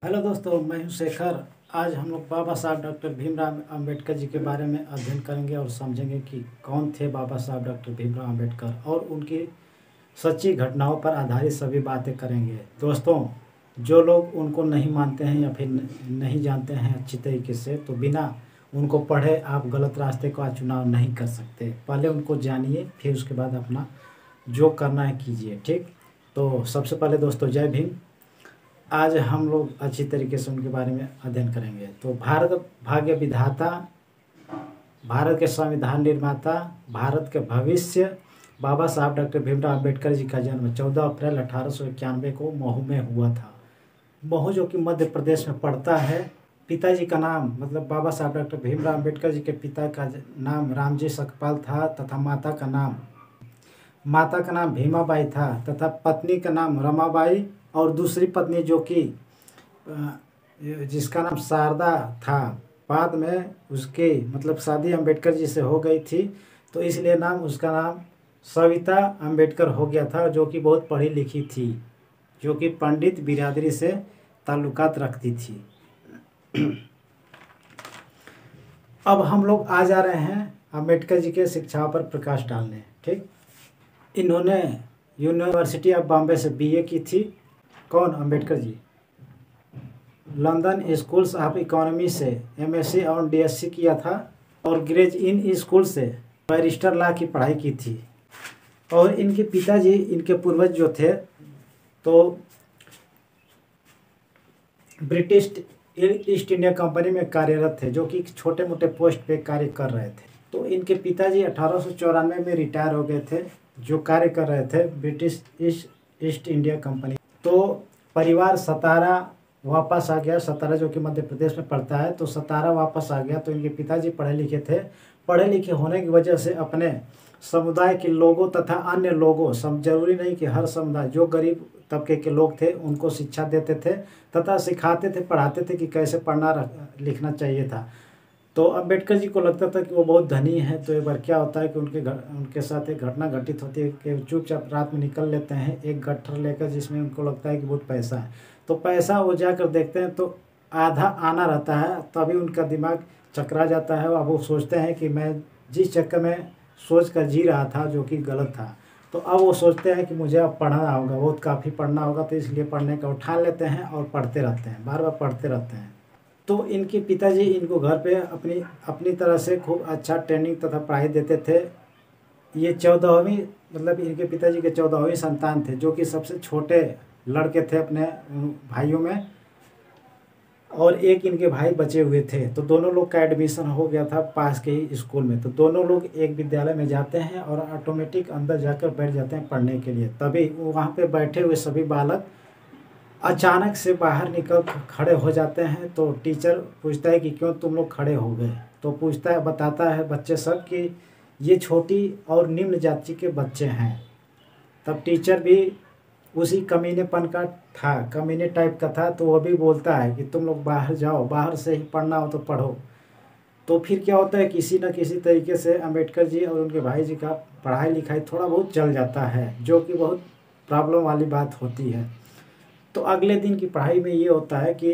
Hello दोस्तों, मैं हूं शेखर। आज हम लोग बाबा साहब डॉक्टर भीमराव अंबेडकर जी के बारे में अध्ययन करेंगे और समझेंगे कि कौन थे बाबा साहब डॉक्टर भीमराव अंबेडकर और उनकी सच्ची घटनाओं पर आधारित सभी बातें करेंगे। दोस्तों, जो लोग उनको नहीं मानते हैं या फिर नहीं जानते हैं अच्छी तरीके से, तो बिना उनको पढ़े आप गलत रास्ते का चुनाव नहीं कर सकते। पहले उनको जानिए, फिर उसके बाद अपना जो करना है कीजिए। ठीक, तो सबसे पहले दोस्तों, जय भीम। आज हम लोग अच्छी तरीके से उनके बारे में अध्ययन करेंगे। तो भारत भाग्य विधाता, भारत के संविधान निर्माता, भारत के भविष्य, बाबा साहब डॉक्टर भीमराव अम्बेडकर जी का जन्म 14 अप्रैल 1891 को महू में हुआ था। महू जो कि मध्य प्रदेश में पड़ता है। पिताजी का नाम, मतलब बाबा साहब डॉक्टर भीमराव अम्बेडकर जी के पिता का नाम रामजी सकपाल था तथा माता का नाम भीमाबाई था तथा पत्नी का नाम रमाबाई और दूसरी पत्नी जो कि जिसका नाम शारदा था। बाद में उसके मतलब शादी अंबेडकर जी से हो गई थी, तो इसलिए उसका नाम सविता अंबेडकर हो गया था, जो कि बहुत पढ़ी लिखी थी, जो कि पंडित बिरादरी से ताल्लुकात रखती थी। अब हम लोग आ जा रहे हैं अंबेडकर जी के शिक्षाओं पर प्रकाश डालने। ठीक, इन्होंने यूनिवर्सिटी ऑफ बॉम्बे से बीए की थी। कौन? Ambedkar ji. London schools of economy से एमएससी और डीएससी किया था और ग्रेज इन स्कूल से बैरिस्टर लॉ की पढ़ाई की थी। और इनके पिताजी, इनके पूर्वज जो थे, तो ब्रिटिश ईस्ट इंडिया कंपनी में कार्यरत थे, जो कि छोटे मोटे पोस्ट पे कार्य कर रहे थे। तो इनके पिताजी 1894 में रिटायर हो गए थे, जो कार्य कर रहे थे ब्रिटिश ईस्ट इंडिया कंपनी। तो परिवार सतारा वापस आ गया। सतारा जो कि मध्य प्रदेश में पड़ता है, तो सतारा वापस आ गया। तो इनके पिताजी पढ़े लिखे थे। पढ़े लिखे होने की वजह से अपने समुदाय के लोगों तथा अन्य लोगों, जरूरी नहीं कि हर समुदाय, जो गरीब तबके के लोग थे उनको शिक्षा देते थे तथा सिखाते थे, पढ़ाते थे कि कैसे पढ़ना लिखना चाहिए था। तो अम्बेडकर जी को लगता था कि वो बहुत धनी है। तो एक बार क्या होता है कि उनके साथ एक घटना घटित होती है कि चुपचाप रात में निकल लेते हैं एक गट्ठर लेकर, जिसमें उनको लगता है कि बहुत पैसा है। तो पैसा वो जाकर देखते हैं तो आधा आना रहता है, तभी उनका दिमाग चकरा जाता है। अब वो सोचते हैं कि मैं जिस चक्कर में सोच कर जी रहा था, जो कि गलत था, तो अब वो सोचते हैं कि मुझे अब पढ़ना होगा, बहुत काफ़ी पढ़ना होगा। तो इसलिए पढ़ने का उठान लेते हैं और पढ़ते रहते हैं, बार बार पढ़ते रहते हैं। तो इनके पिताजी इनको घर पे अपनी अपनी तरह से खूब अच्छा ट्रेनिंग तथा पढ़ाई देते थे। ये 14वीं, मतलब इनके पिताजी के 14वीं संतान थे, जो कि सबसे छोटे लड़के थे अपने भाइयों में, और एक इनके भाई बचे हुए थे। तो दोनों लोग का एडमिशन हो गया था पास के ही स्कूल में। तो दोनों लोग एक विद्यालय में जाते हैं और ऑटोमेटिक अंदर जाकर बैठ जाते हैं पढ़ने के लिए। तभी वहाँ पे बैठे हुए सभी बालक अचानक से बाहर निकल खड़े हो जाते हैं। तो टीचर पूछता है कि क्यों तुम लोग खड़े हो गए? तो बताता है बच्चे सब कि ये छोटी और निम्न जाति के बच्चे हैं। तब टीचर भी उसी कमीनेपन का था, कमीने टाइप का था। तो वह भी बोलता है कि तुम लोग बाहर जाओ, बाहर से ही पढ़ना हो तो पढ़ो। तो फिर क्या होता है, किसी न किसी तरीके से अम्बेडकर जी और उनके भाई जी का पढ़ाई लिखाई थोड़ा बहुत चल जाता है, जो कि बहुत प्रॉब्लम वाली बात होती है। तो अगले दिन की पढ़ाई में ये होता है कि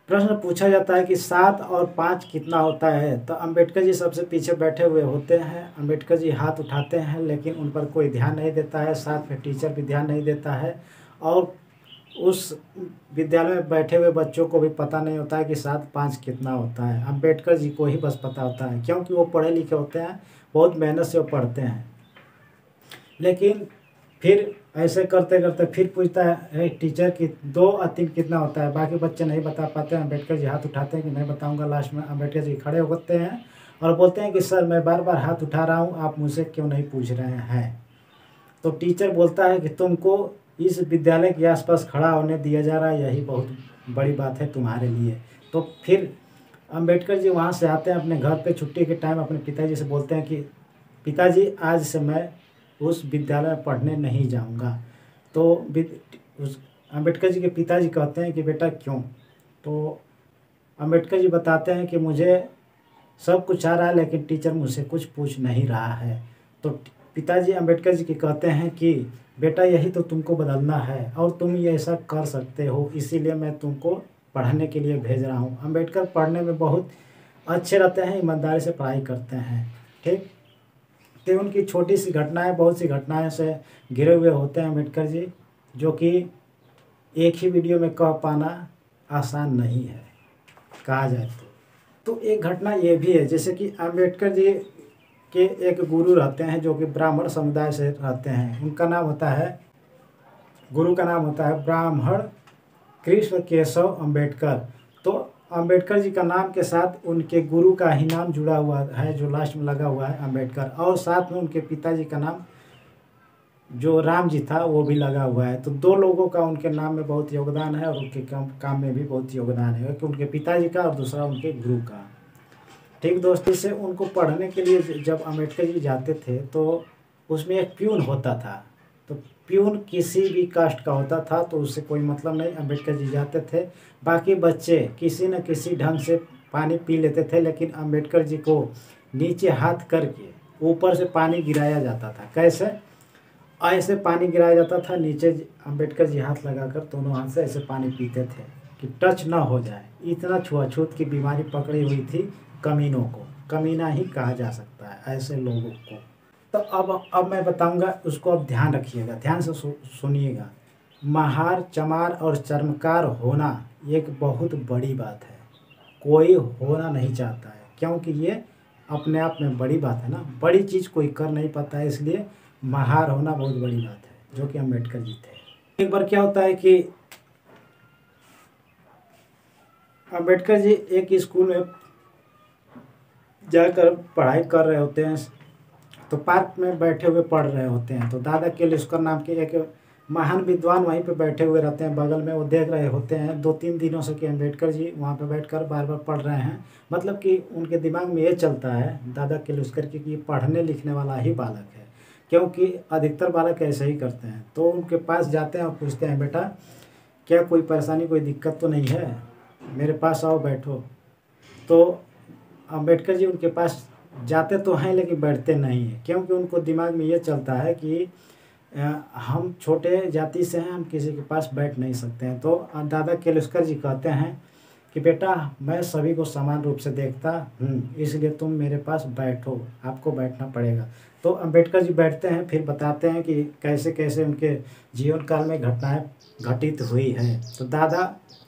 प्रश्न पूछा जाता है कि 7 और 5 कितना होता है। तो अम्बेडकर जी सबसे पीछे बैठे हुए होते हैं। अम्बेडकर जी हाथ उठाते हैं, लेकिन उन पर कोई ध्यान नहीं देता है, साथ में टीचर भी ध्यान नहीं देता है, और उस विद्यालय में बैठे हुए बच्चों को भी पता नहीं होता है कि 7 5 कितना होता है। अम्बेडकर जी को ही बस पता होता है, क्योंकि वो पढ़े लिखे होते हैं, बहुत मेहनत से वो पढ़ते हैं। लेकिन फिर ऐसे करते करते फिर पूछता है टीचर कि 2 और 3 कितना होता है। बाकी बच्चे नहीं बता पाते हैं। अम्बेडकर जी हाथ उठाते हैं कि मैं बताऊंगा। लास्ट में अम्बेडकर जी खड़े होते हैं और बोलते हैं कि सर, मैं बार बार हाथ उठा रहा हूं, आप मुझसे क्यों नहीं पूछ रहे हैं? तो टीचर बोलता है कि तुमको इस विद्यालय के आसपास खड़ा होने दिया जा रहा है, यही बहुत बड़ी बात है तुम्हारे लिए। तो फिर अम्बेडकर जी वहाँ से आते हैं अपने घर पे छुट्टी के टाइम, अपने पिताजी से बोलते हैं कि पिताजी, आज से मैं उस विद्यालय में पढ़ने नहीं जाऊंगा। तो उस अम्बेडकर जी के पिताजी कहते हैं कि बेटा क्यों? तो अम्बेडकर जी बताते हैं कि मुझे सब कुछ आ रहा है, लेकिन टीचर मुझसे कुछ पूछ नहीं रहा है। तो पिताजी अम्बेडकर जी के कहते हैं कि बेटा यही तो तुमको बदलना है और तुम ये ऐसा कर सकते हो, इसीलिए मैं तुमको पढ़ने के लिए भेज रहा हूँ। अम्बेडकर पढ़ने में बहुत अच्छे रहते हैं, ईमानदारी से पढ़ाई करते हैं। ठीक, तो उनकी छोटी सी घटनाएं, बहुत सी घटनाएं से घिरे हुए होते हैं अम्बेडकर जी, जो कि एक ही वीडियो में कह पाना आसान नहीं है, कहा जाए तो एक घटना ये भी है, जैसे कि अम्बेडकर जी के एक गुरु रहते हैं जो कि ब्राह्मण समुदाय से रहते हैं। उनका नाम होता है, गुरु का नाम होता है ब्राह्मण कृष्ण केशव अम्बेडकर। तो अम्बेडकर जी का नाम के साथ उनके गुरु का ही नाम जुड़ा हुआ है, जो लास्ट में लगा हुआ है अम्बेडकर, और साथ में उनके पिताजी का नाम जो राम जी था वो भी लगा हुआ है। तो दो लोगों का उनके नाम में बहुत योगदान है और उनके काम में भी बहुत योगदान है, कि उनके पिताजी का और दूसरा उनके गुरु का। ठीक दोस्तों, से उनको पढ़ने के लिए जब अम्बेडकर जी जाते थे तो उसमें एक प्यून होता था। तो प्यून किसी भी कास्ट का होता था तो उससे कोई मतलब नहीं, अम्बेडकर जी जाते थे। बाकी बच्चे किसी न किसी ढंग से पानी पी लेते थे, लेकिन अम्बेडकर जी को नीचे हाथ करके ऊपर से पानी गिराया जाता था। कैसे? ऐसे पानी गिराया जाता था, नीचे अम्बेडकर जी हाथ लगाकर दोनों हाथ से ऐसे पानी पीते थे कि टच ना हो जाए। इतना छुआछूत की बीमारी पकड़ी हुई थी कमीनों को, कमीना ही कहा जा सकता है ऐसे लोगों को। तो अब मैं बताऊंगा, उसको अब ध्यान रखिएगा, ध्यान से सुनिएगा। महार, चमार और चर्मकार होना एक बहुत बड़ी बात है, कोई होना नहीं चाहता है, क्योंकि ये अपने आप में बड़ी बात है ना। बड़ी चीज़ कोई कर नहीं पाता है, इसलिए महार होना बहुत बड़ी बात है, जो कि अम्बेडकर जी थे। एक बार क्या होता है कि अम्बेडकर जी एक स्कूल में जाकर पढ़ाई कर रहे होते हैं, तो पार्क में बैठे हुए पढ़ रहे होते हैं। तो दादा केलुस्कर नाम के एक महान विद्वान वहीं पे बैठे हुए रहते हैं बगल में, वो देख रहे होते हैं 2-3 दिनों से कि अम्बेडकर जी वहाँ पे बैठकर बार बार पढ़ रहे हैं। मतलब कि उनके दिमाग में ये चलता है दादा केलुस्कर की कि ये पढ़ने लिखने वाला ही बालक है, क्योंकि अधिकतर बालक ऐसे ही करते हैं। तो उनके पास जाते हैं और पूछते हैं, बेटा क्या कोई परेशानी, कोई दिक्कत तो नहीं है, मेरे पास आओ, बैठो। तो अम्बेडकर जी उनके पास जाते तो हैं लेकिन बैठते नहीं हैं, क्योंकि उनको दिमाग में ये चलता है कि हम छोटे जाति से हैं, हम किसी के पास बैठ नहीं सकते हैं। तो दादा केलुस्कर जी कहते हैं कि बेटा मैं सभी को समान रूप से देखता हूँ, इसलिए तुम मेरे पास बैठो, आपको बैठना पड़ेगा। तो अम्बेडकर जी बैठते हैं, फिर बताते हैं कि कैसे कैसे उनके जीवन काल में घटनाएं घटित हुई हैं। तो दादा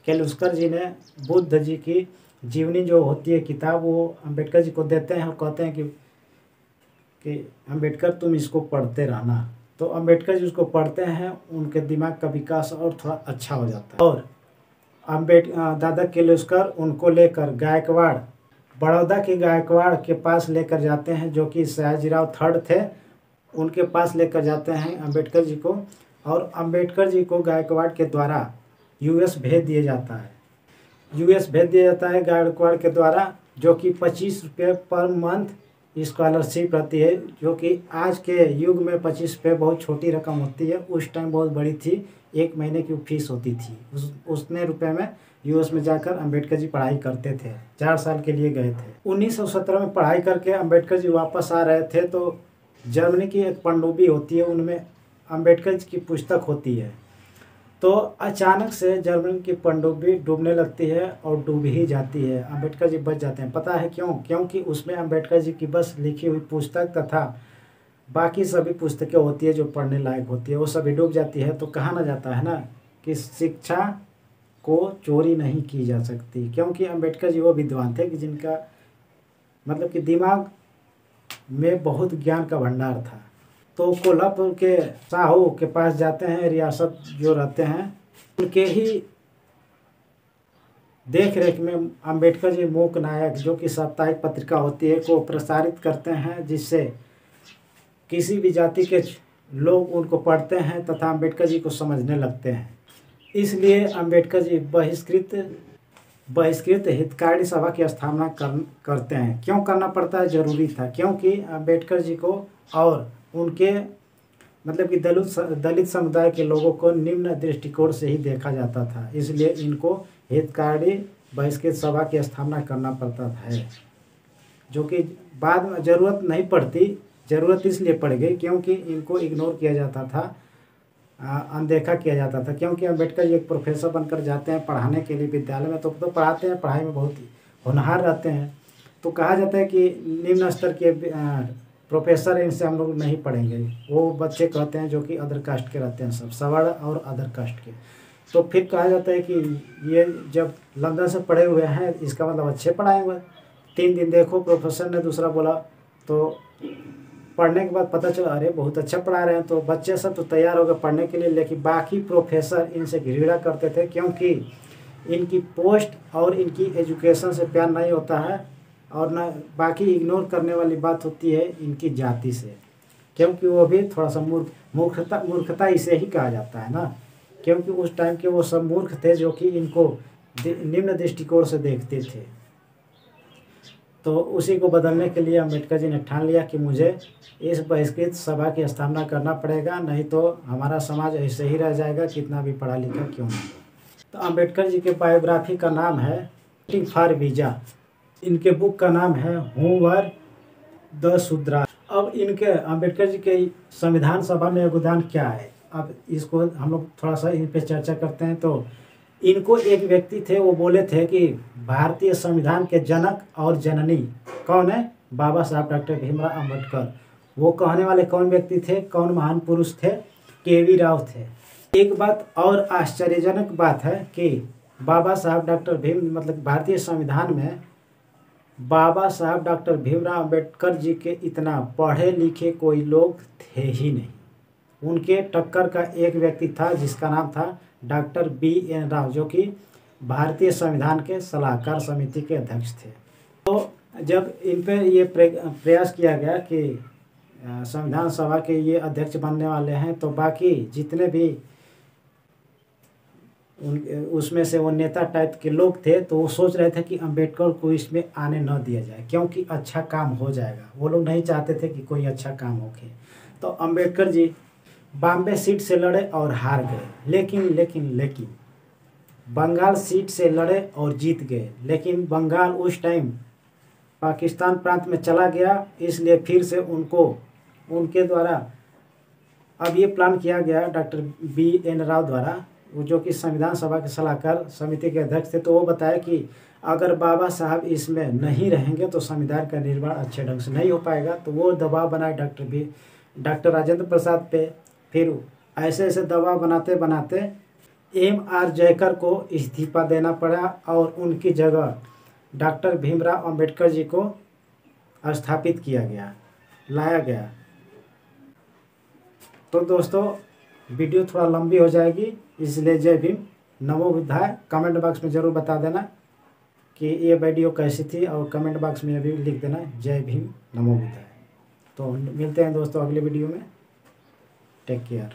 केलुस्कर जी ने बुद्ध जी की जीवनी जो होती है किताब, वो अम्बेडकर जी को देते हैं और कहते हैं कि अम्बेडकर तुम इसको पढ़ते रहना। तो अम्बेडकर जी उसको पढ़ते हैं, उनके दिमाग का विकास और थोड़ा अच्छा हो जाता है। और दादा केलुस्कर उनको लेकर गायकवाड़, बड़ौदा के गायकवाड़ के पास लेकर जाते हैं, जो कि सयाजीराव थर्ड थे, उनके पास लेकर जाते हैं अम्बेडकर जी को। और अम्बेडकर जी को गायकवाड़ के द्वारा यूएस भेज दिया जाता है, यूएस भेज दिया जाता है गायकवाड़ के द्वारा, जो कि 25 रुपये पर मंथ स्कॉलरशिप रहती है, जो कि आज के युग में 25 रुपये बहुत छोटी रकम होती है, उस टाइम बहुत बड़ी थी। 1 महीने की फीस होती थी, उतने रुपए में यूएस में जाकर अम्बेडकर जी पढ़ाई करते थे। 4 साल के लिए गए थे। 1917 में पढ़ाई करके अम्बेडकर जी वापस आ रहे थे, तो जर्मनी की एक पनडुब्बी होती है, उनमें अम्बेडकर जी की पुस्तक होती है। तो अचानक से जर्मनी की पनडुब्बी डूबने लगती है और डूब ही जाती है। अम्बेडकर जी बच जाते हैं। पता है क्यों? क्योंकि उसमें अम्बेडकर जी की बस लिखी हुई पुस्तक तथा बाकी सभी पुस्तकें होती है जो पढ़ने लायक होती है, वो सभी डूब जाती है। तो कहा ना जाता है ना कि शिक्षा को चोरी नहीं की जा सकती, क्योंकि अम्बेडकर जी वो विद्वान थे कि जिनका मतलब कि दिमाग में बहुत ज्ञान का भंडार था। तो कोल्हापुर के साहू के पास जाते हैं, रियासत जो रहते हैं उनके ही देख रेख में अम्बेडकर जी मूक नायक, जो कि साप्ताहिक पत्रिका होती है, को प्रसारित करते हैं, जिससे किसी भी जाति के लोग उनको पढ़ते हैं तथा अम्बेडकर जी को समझने लगते हैं। इसलिए अम्बेडकर जी बहिष्कृत हितकारी सभा की स्थापना करते हैं। क्यों करना पड़ता है? जरूरी था, क्योंकि अम्बेडकर जी को और उनके मतलब कि दलित समुदाय के लोगों को निम्न दृष्टिकोण से ही देखा जाता था, इसलिए इनको हितकारी बहिष्कृत सभा की स्थापना करना पड़ता है, जो कि बाद में ज़रूरत नहीं पड़ती, ज़रूरत इसलिए पड़ गई क्योंकि इनको इग्नोर किया जाता था, अनदेखा किया जाता था। क्योंकि अम्बेडकर जी एक प्रोफेसर बनकर जाते हैं पढ़ाने के लिए विद्यालय में, तो पढ़ाते हैं, पढ़ाई में बहुत होनहार रहते हैं। तो कहा जाता है कि निम्न स्तर के प्रोफेसर इनसे हम लोग नहीं पढ़ेंगे। वो बच्चे कहते हैं जो कि अदर कास्ट के रहते हैं, सब सवर्ण और अदर कास्ट के। तो फिर कहा जाता है कि ये जब लंदन से पढ़े हुए हैं इसका मतलब अच्छे पढ़ाएंगे। 3 दिन देखो प्रोफेसर ने दूसरा बोला, तो पढ़ने के बाद पता चला अरे बहुत अच्छा पढ़ा रहे हैं। तो बच्चे सब तो तैयार हो गए पढ़ने के लिए, लेकिन बाकी प्रोफेसर इनसे घृणा करते थे क्योंकि इनकी पोस्ट और इनकी एजुकेशन से प्यार नहीं होता है। और ना बाकी इग्नोर करने वाली बात होती है इनकी जाति से, क्योंकि वो भी थोड़ा सा मूर्खता इसे ही कहा जाता है ना, क्योंकि उस टाइम के वो सब मूर्ख थे जो कि इनको निम्न दृष्टिकोण से देखते थे। तो उसी को बदलने के लिए अम्बेडकर जी ने ठान लिया कि मुझे इस बहिष्कृत सभा की स्थापना करना पड़ेगा, नहीं तो हमारा समाज ऐसे ही रह जाएगा कितना भी पढ़ा लिखा क्यों नहीं। तो अम्बेडकर जी के बायोग्राफी का नाम है वेटिंग फॉर वीजा। इनके बुक का नाम है होमवर्क द शूद्रा। अब इनके अम्बेडकर जी के संविधान सभा में योगदान क्या है, अब इसको हम लोग थोड़ा सा इन पे चर्चा करते हैं। तो इनको एक व्यक्ति थे, वो बोले थे कि भारतीय संविधान के जनक और जननी कौन है, बाबा साहब डॉक्टर भीमराव अम्बेडकर। वो कहने वाले कौन व्यक्ति थे, कौन महान पुरुष थे, के.वी. राव थे। एक बात और आश्चर्यजनक बात है कि बाबा साहब डॉक्टर भीम मतलब भारतीय संविधान में बाबा साहब डॉक्टर भीमराव अम्बेडकर जी के इतना पढ़े लिखे कोई लोग थे ही नहीं। उनके टक्कर का एक व्यक्ति था जिसका नाम था डॉक्टर B.N. राव, जो कि भारतीय संविधान के सलाहकार समिति के अध्यक्ष थे। तो जब इन पर ये प्रयास किया गया कि संविधान सभा के ये अध्यक्ष बनने वाले हैं, तो बाकी जितने भी उसमें से वो नेता टाइप के लोग थे, तो वो सोच रहे थे कि अम्बेडकर को इसमें आने न दिया जाए क्योंकि अच्छा काम हो जाएगा। वो लोग नहीं चाहते थे कि कोई अच्छा काम हो। तो अम्बेडकर जी बॉम्बे सीट से लड़े और हार गए, लेकिन बंगाल सीट से लड़े और जीत गए। लेकिन बंगाल उस टाइम पाकिस्तान प्रांत में चला गया, इसलिए फिर से उनके द्वारा अब ये प्लान किया गया डॉक्टर B.N. राव द्वारा, जो कि संविधान सभा के सलाहकार समिति के अध्यक्ष थे। तो वो बताया कि अगर बाबा साहब इसमें नहीं रहेंगे तो संविधान का निर्माण अच्छे ढंग से नहीं हो पाएगा। तो वो दबाव बनाए डॉक्टर राजेंद्र प्रसाद पे। फिर ऐसे दबाव बनाते M.R. जयकर को इस्तीफा देना पड़ा और उनकी जगह डॉक्टर भीमराव अम्बेडकर जी को स्थापित लाया गया। तो दोस्तों वीडियो थोड़ा लंबी हो जाएगी, इसलिए जय भीम, नमो बुद्धाय। कमेंट बॉक्स में ज़रूर बता देना कि ये वीडियो कैसी थी, और कमेंट बॉक्स में भी लिख देना जय भीम, नमो बुद्धाय। तो मिलते हैं दोस्तों अगले वीडियो में। Take care.